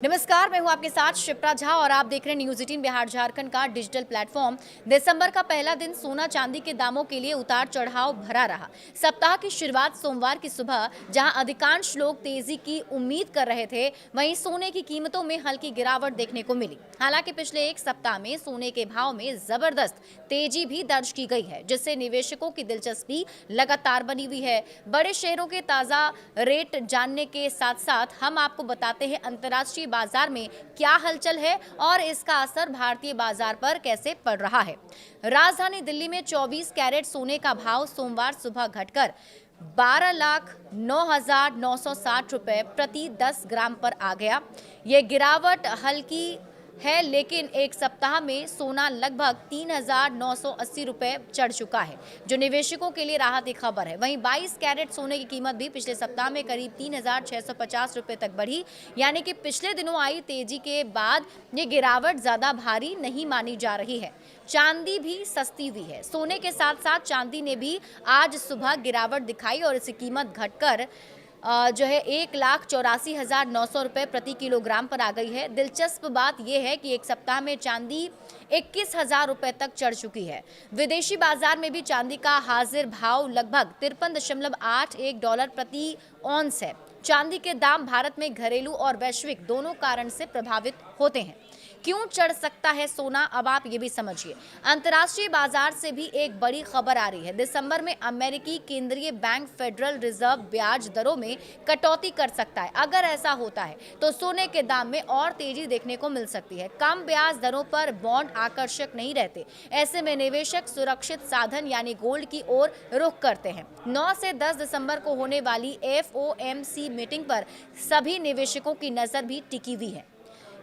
नमस्कार, मैं हूं आपके साथ शिप्रा झा और आप देख रहे हैं न्यूज़ 18 बिहार झारखंड का डिजिटल प्लेटफॉर्म। दिसंबर का पहला दिन सोना चांदी के दामों के लिए उतार चढ़ाव भरा रहा। सप्ताह की शुरुआत सोमवार की सुबह जहां अधिकांश लोग तेजी की उम्मीद कर रहे थे, वहीं सोने की कीमतों में हल्की गिरावट देखने को मिली। हालांकि पिछले एक सप्ताह में सोने के भाव में जबरदस्त तेजी भी दर्ज की गई है, जिससे निवेशकों की दिलचस्पी लगातार बनी हुई है। बड़े शहरों के ताजा रेट जानने के साथ साथ हम आपको बताते हैं अंतर्राष्ट्रीय बाजार में क्या हलचल है और इसका असर भारतीय बाजार पर कैसे पड़ रहा है। राजधानी दिल्ली में 24 कैरेट सोने का भाव सोमवार सुबह घटकर 12,09,960 रुपए प्रति 10 ग्राम पर आ गया। ये गिरावट हल्की है, लेकिन एक सप्ताह में सोना लगभग 3,980 रुपए चढ़ चुका है, जो निवेशकों के लिए राहत की खबर है। वहीं 22 कैरेट सोने की कीमत भी पिछले सप्ताह में करीब 3,650 रुपए तक बढ़ी, यानी कि पिछले दिनों आई तेजी के बाद ये गिरावट ज्यादा भारी नहीं मानी जा रही है। चांदी भी सस्ती हुई है। सोने के साथ साथ चांदी ने भी आज सुबह गिरावट दिखाई और इसकी कीमत घटकर 1,84,900 रुपए प्रति किलोग्राम पर आ गई है। दिलचस्प बात यह है कि एक सप्ताह में चांदी 21,000 रुपए तक चढ़ चुकी है। विदेशी बाजार में भी चांदी का हाजिर भाव लगभग 53.81 डॉलर प्रति औंस है। चांदी के दाम भारत में घरेलू और वैश्विक दोनों कारण से प्रभावित होते हैं। क्यों चढ़ सकता है सोना, अब आप ये भी समझिए। अंतर्राष्ट्रीय बाजार से भी एक बड़ी खबर आ रही है। दिसंबर में अमेरिकी केंद्रीय बैंक फेडरल रिजर्व ब्याज दरों में कटौती कर सकता है। अगर ऐसा होता है तो सोने के दाम में और तेजी देखने को मिल सकती है। कम ब्याज दरों पर बॉन्ड आकर्षक नहीं रहते। ऐसे में निवेशक सुरक्षित साधन यानी गोल्ड की ओर रुख करते हैं। 9 से 10 दिसंबर को होने वाली FOMC मीटिंग पर सभी निवेशकों की नजर भी टिकी हुई है।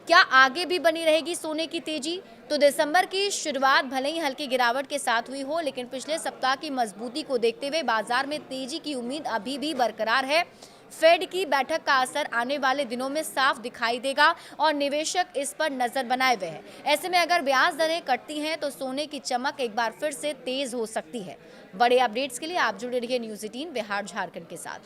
क्या आगे भी बनी रहेगी सोने की तेजी? तो दिसंबर की शुरुआत भले ही हल्की गिरावट के साथ हुई हो, लेकिन पिछले सप्ताह की मजबूती को देखते हुए बाजार में तेजी की उम्मीद अभी भी बरकरार है। फेड की बैठक का असर आने वाले दिनों में साफ दिखाई देगा और निवेशक इस पर नजर बनाए हुए हैं। ऐसे में अगर ब्याज दरें कटती हैं तो सोने की चमक एक बार फिर से तेज हो सकती है। बड़े अपडेट्स के लिए आप जुड़े रहिए न्यूज़ 18 बिहार झारखंड के साथ।